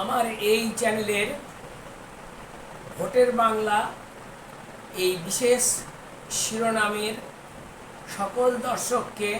আমার এই চ্যানেলের ভোটের বাংলা এই বিশেষ শিরোনামের সকল দর্শককে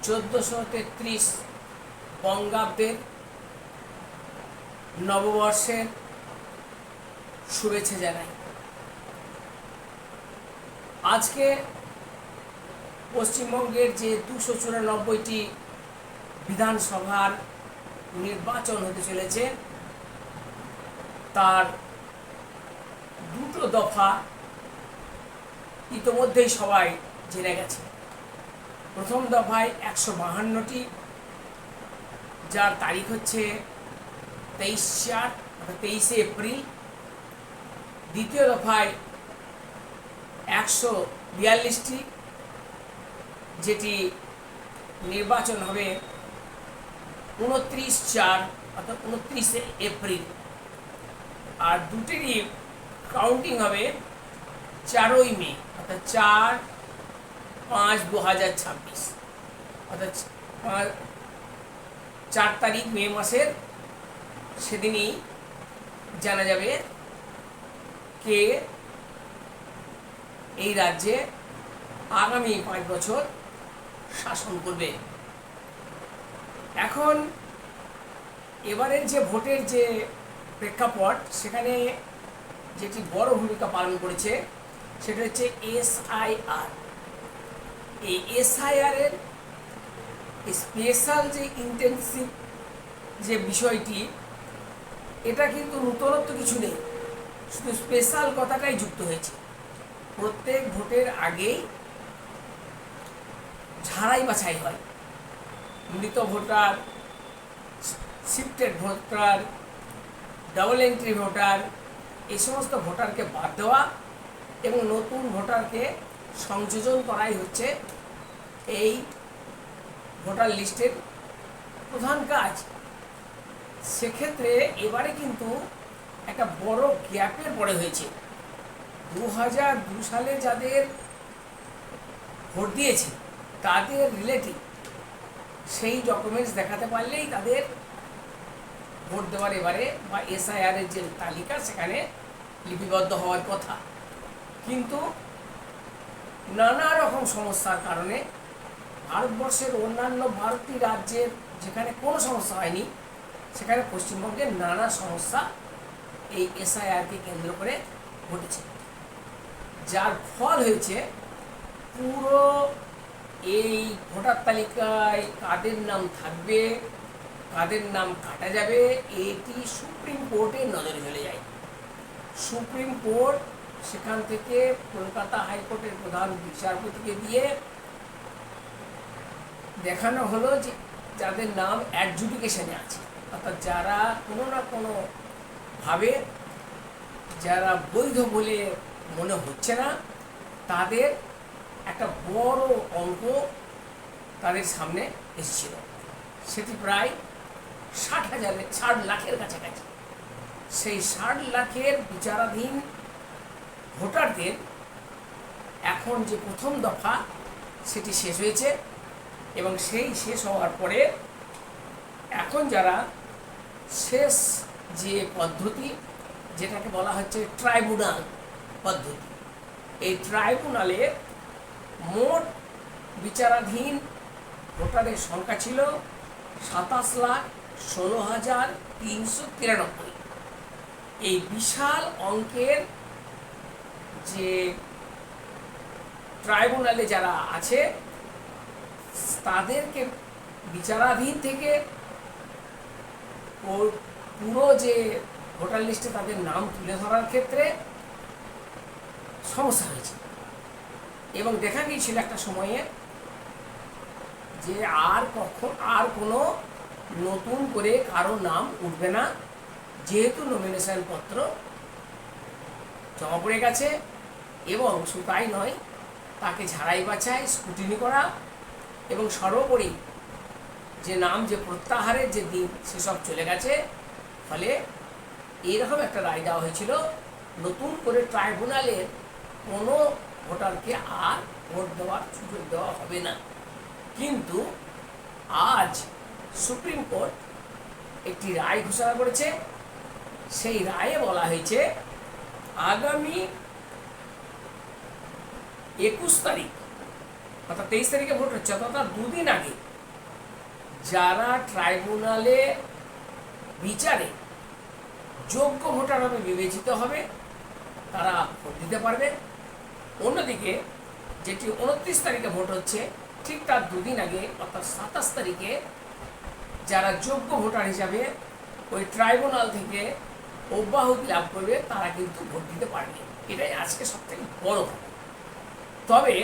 1433 বঙ্গাব্দের নববর্ষের শুভেচ্ছা জানাই। আজকে পশ্চিমবঙ্গের যে 294টি বিধানসভার নির্বাচন হতে চলেছে তার দুটো দফা ইতোমধ্যেই সবাই জেনে গেছে। প্রথম দফায় 152টি, যার তারিখ হচ্ছে 23 এপ্রিল। দ্বিতীয় দফায় 142টি, যেটি নির্বাচন হবে 29/4 অর্থাৎ 29 এপ্রিল। আর দুটিরই কাউন্টিং হবে 4 মে অর্থাৎ 4/5/2026 অর্থাৎ 4 তারিখ মে মাসের সেদিনই জানা যাবে কে এই রাজ্যে আগামী 5 বছর শাসন করবে। এখন এবারের যে ভোটের যে প্রেক্ষাপট, সেখানে যেটি বড় ভূমিকা পালন করেছে সেটা হচ্ছে SIR। এই SIR-এর স্পেশাল যে ইন্টেনসিভ যে বিষয়টি, এটা কিন্তু নতুনত্ব কিছু নেই, শুধু স্পেশাল কথাটাই যুক্ত হয়েছে। প্রত্যেক ভোটের আগেই ঝাড়াই বাছাই হয়। মৃত voter, shifted voter, double entry voter, এই সমস্ত ভোটারকে বাদ দেওয়া এবং নতুন ভোটারকে সংযোজন করাই হচ্ছে এই ভোটার লিস্টের প্রধান কাজ। সেক্ষেত্রে এবারে কিন্তু একটা বড় গ্যাপের পরে হয়েছে। 2002 সালে যাদের ভোট দিয়েছে তাদের রিলেটিভ সেই ডকুমেন্টস দেখাতে পারলেই তাদের ভোট দেওয়ার এবারে বা SIR-এর যে তালিকা সেখানে লিপিবদ্ধ হওয়ার কথা। কিন্তু নানা রকম সমস্যার কারণে ভারতবর্ষের অন্যান্য 12টি রাজ্যের যেখানে কোনো সমস্যা হয়নি, সেখানে পশ্চিমবঙ্গের নানা সমস্যা এই SIR-কে কেন্দ্র করে ঘটেছে, যার ফল হয়েছে পুরো এই ভোটার তালিকায় কাদের নাম থাকবে, কাদের নাম কাটা যাবে, এটি সুপ্রিম কোর্টের নজরে চলে যায়। সুপ্রিম কোর্ট সেখান থেকে কলকাতা হাইকোর্টের প্রধান বিচারপতিকে দিয়ে দেখানো হলো যে যাদের নাম অ্যাডজুডিকেশনে আছে, অর্থাৎ যারা কোনো না কোনোভাবে যারা বৈধ বলে মনে হচ্ছে না, তাদের একটা বড় অঙ্ক তাদের সামনে এসেছিল। সেটি প্রায় 60 লাখের কাছাকাছি। সেই 60 লাখের বিচারাধীন ভোটারদের এখন যে প্রথম দফা সেটি শেষ হয়েছে এবং সেই শেষ হওয়ার পরে এখন যারা শেষ যে পদ্ধতি, যেটাকে বলা হচ্ছে ট্রাইব্যুনাল পদ্ধতি, এই ট্রাইব্যুনালে মোট বিচারাধীন ভোটারের সংখ্যা ছিল 27,16,393। এই বিশাল অঙ্কের যে ট্রাইব্যুনালে যারা আছে তাদেরকে বিচারাধীন থেকে পুরো যে ভোটার লিস্টে তাদের নাম তুলে ধরার ক্ষেত্রে সমস্যা হয়েছে এবং দেখা গিয়েছিল একটা সময়ে যে আর কোনো নতুন করে কারো নাম উঠবে না, যেহেতু নমিনেশন পত্র জমা পড়ে গেছে। এবং শুধু তাই নয়, তাকে ঝাড়াই বাছাই, স্ক্রুটিনি করা এবং সর্বোপরি যে নাম যে প্রত্যাহারের যে দিন সেসব চলে গেছে। ফলে এইরকম একটা রায় দেওয়া হয়েছিল, নতুন করে ট্রাইব্যুনালের কোনো ভোটারকে আর ভোট দেওয়ার সুযোগ দেওয়া হবে না। কিন্তু আজ সুপ্রিম কোর্ট একটি রায় ঘোষণা করেছে। সেই রায়ে বলা হয়েছে আগামী 21 তারিখ অর্থাৎ 23 তারিখে ভোট হচ্ছে, অর্থাৎ দুদিন আগে যারা ট্রাইব্যুনালে বিচারে যোগ্য ভোটার হবে বিবেচিত হবে তারা ভোট দিতে পারবে। অন্যদিকে যেটি 29 তারিখে ভোট হচ্ছে ঠিক তার দুদিন আগে অর্থাৎ 27 তারিখে যারা যোগ্য ভোটার হিসাবে ওই ট্রাইব্যুনাল থেকে অব্যাহতি লাভ করবে তারা কিন্তু ভোট দিতে পারবে। এটাই আজকে সবথেকে বড় খবর। তবে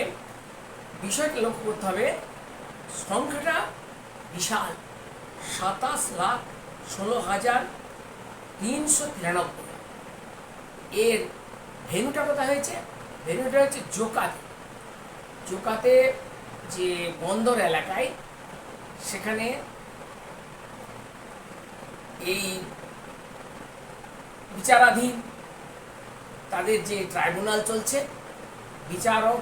বিষয়টা লক্ষ্য করতে হবে, সংখ্যাটা বিশাল, 27,16,393। এর ভেন্যুটা কোথায় হয়েছে? ভেন্যুটা হচ্ছে জোকাতে যে বন্দর এলাকায়, সেখানে এই বিচারাধীন তাদের যে ট্রাইব্যুনাল চলছে, বিচারক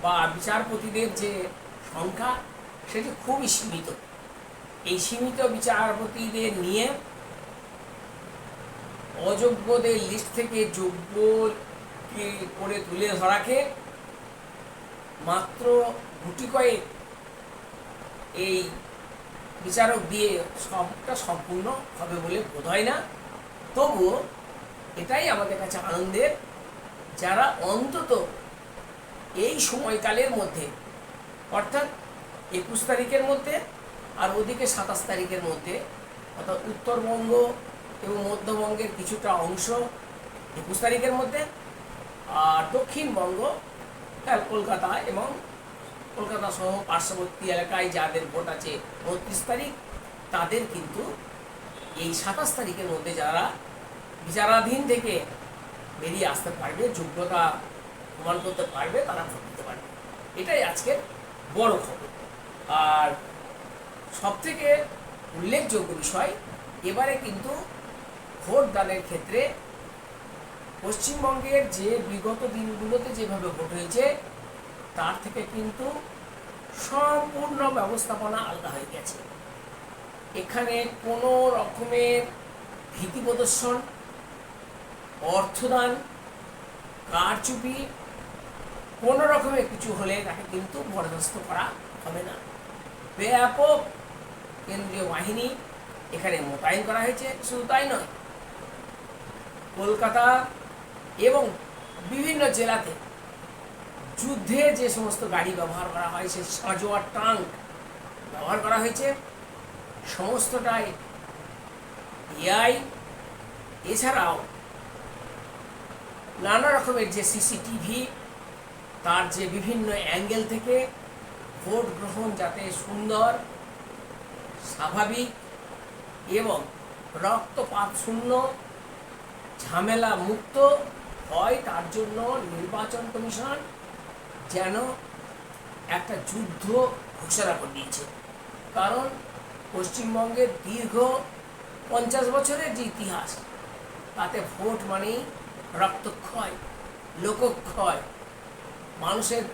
বা বিচারপতিদের যে সংখ্যা সেটি খুবই সীমিত। এই সীমিত বিচারপতিদের নিয়ে অযোগ্যদের লিস্ট থেকে যোগ্য করে তুলে ধরাকে মাত্র গুটি কয়েক এই বিচারক দিয়ে সবটা সম্পূর্ণ হবে বলে বোধ হয় না। তবুও এটাই আমাদের কাছে আনন্দের, যারা অন্তত এই সময়কালের মধ্যে অর্থাৎ 21 তারিখের মধ্যে আর ওদিকে 27 তারিখের মধ্যে, অর্থাৎ উত্তরবঙ্গ এবং মধ্যবঙ্গের কিছুটা অংশ 21 তারিখের মধ্যে, আর দক্ষিণবঙ্গ কলকাতা এবং কলকাতা সহ পার্শ্ববর্তী এলাকায় যাদের ভোট আছে 32 তারিখ, তাদের কিন্তু এই 27 তারিখের মধ্যে যারা বিচারাধীন থেকে বেরিয়ে আসতে পারবে, যোগ্যতা প্রমাণ করতে পারবে, তারা ভোট দিতে পারবে। এটাই আজকের বড় খবর। আর সবথেকে উল্লেখযোগ্য বিষয়, এবারে কিন্তু ভোট দানের ক্ষেত্রে পশ্চিমবঙ্গের যে বিগত দিনগুলোতে যেভাবে ভোট হয়েছে তার থেকে কিন্তু সম্পূর্ণ ব্যবস্থাপনা আলাদা হয়ে গেছে। এখানে কোনো রকমের ভীতি প্রদর্শন, অর্থদান, কারচুপি, কোনো রকমের কিছু হলে তাকে কিন্তু বরদাস্ত করা হবে না। ব্যাপক কেন্দ্রীয় বাহিনী এখানে মোতায়েন করা হয়েছে। শুধু তাই নয়, কলকাতা এবং বিভিন্ন জেলাতে যুদ্ধে যে সমস্ত গাড়ি ব্যবহার করা হয়, সে সাঁজোয়া ট্যাঙ্ক ব্যবহার করা হয়েছে, সমস্তটাই এআই। এছাড়াও নানা রকমের যে সিসিটিভি, তার যে বিভিন্ন অ্যাঙ্গেল থেকে ভোট গ্রহণ যাতে সুন্দর, স্বাভাবিক এবং রক্তপাত শূন্য, ঝামেলা মুক্ত হয়, তার জন্য নির্বাচন কমিশন যেন একটা যুদ্ধ ঘোষণা করে দিয়েছে। কারণ পশ্চিমবঙ্গের দীর্ঘ 50 বছরের যে ইতিহাস, তাতে ভোট মানেই রক্তক্ষয়, লোকক্ষয়, মানুষের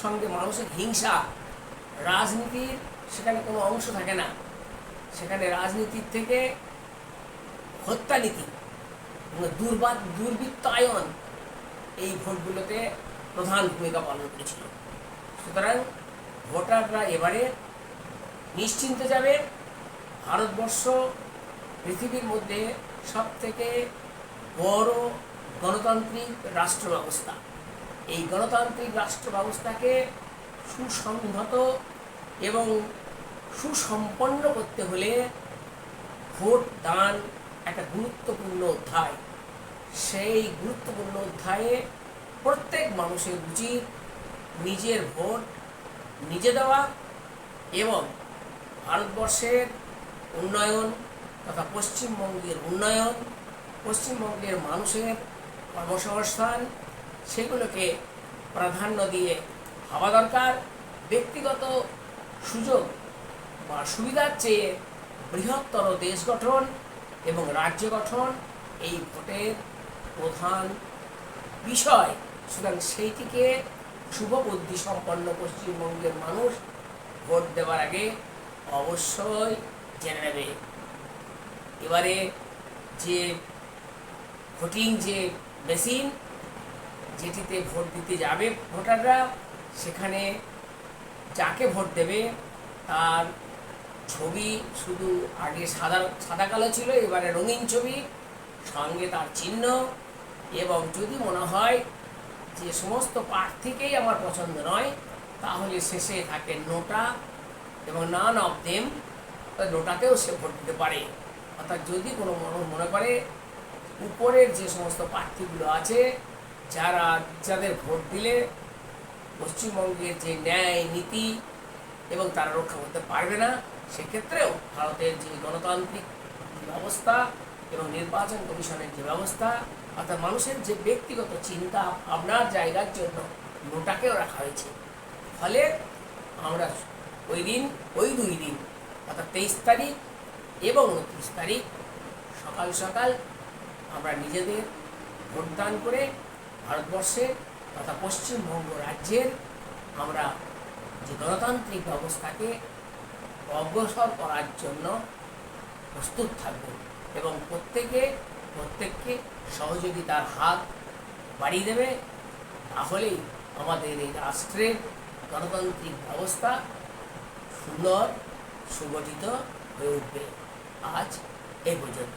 সঙ্গে মানুষের হিংসা, রাজনীতির সেখানে কোনো অংশ থাকে না। সেখানে রাজনীতির থেকে হত্যানীতি, দুর্বৃত্তায়ন এই ভোটগুলোতে প্রধান ভূমিকা পালন করেছিল। সুতরাং ভোটাররা এবারে নিশ্চিন্তে যাবে। ভারতবর্ষ পৃথিবীর মধ্যে সবথেকে বড় গণতান্ত্রিক রাষ্ট্র ব্যবস্থা। এই গণতান্ত্রিক রাষ্ট্র ব্যবস্থাকে সুসংহত এবং সুসম্পন্ন করতে হলে ভোট দান একটা গুরুত্বপূর্ণ অধ্যায়। সেই গুরুত্বপূর্ণ অধ্যায়ে প্রত্যেক মানুষের উচিত নিজের ভোট নিজে দেওয়া এবং ভারতবর্ষের উন্নয়ন তথা পশ্চিমবঙ্গের উন্নয়ন, পশ্চিমবঙ্গের মানুষের কর্মসংস্থান, সেগুলোকে প্রাধান্য দিয়ে ভাবা দরকার। ব্যক্তিগত সুযোগ বা সুবিধার চেয়ে বৃহত্তর দেশ গঠন এবং রাজ্য গঠন এই ভোটের প্রধান বিষয়। সুতরাং সেইটিকে শুভবুদ্ধি সম্পন্ন পশ্চিমবঙ্গের মানুষ ভোট দেওয়ার আগে অবশ্যই জেনে নেবে। এবারে যে ভোটিং যে মেশিন যেটিতে ভোট দিতে যাবে ভোটাররা, সেখানে যাকে ভোট দেবে তার ছবি শুধু আগে সাদা কালো ছিল, এবারে রঙিন ছবি, সঙ্গে তার চিহ্ন। এবং যদি মনে হয় যে সমস্ত প্রার্থীকেই আমার পছন্দ নয়, তাহলে শেষে থাকে নোটা, এবং নান অফ দেম, নোটাতেও সে ভোট দিতে পারে। অর্থাৎ যদি কোনো মনে করে উপরের যে সমস্ত প্রার্থীগুলো আছে যাদের ভোট দিলে পশ্চিমবঙ্গের যে ন্যায় নীতি এবং তারা রক্ষা করতে পারবে না, সেক্ষেত্রেও ভারতের যে গণতান্ত্রিক ব্যবস্থা এবং নির্বাচন কমিশনের যে ব্যবস্থা, অর্থাৎ মানুষের যে ব্যক্তিগত চিন্তা ভাবনার জায়গার জন্য নোটাকেও রাখা হয়েছে। ফলে আমরা ওই দুই দিন অর্থাৎ 23 তারিখ এবং 29 তারিখ সকাল সকাল আমরা নিজেদের ভোটদান করে ভারতবর্ষের তথা পশ্চিমবঙ্গ রাজ্যের আমরা যে গণতান্ত্রিক ব্যবস্থাকে অগ্রসর করার জন্য প্রস্তুত থাকব, এবং প্রত্যেককে সহযোগিতার হাত বাড়িয়ে দেবে। তাহলেই আমাদের এই রাষ্ট্রের গণতান্ত্রিক ব্যবস্থা সুন্দর সুগঠিত হয়ে উঠবে। আজ এই পর্যন্ত।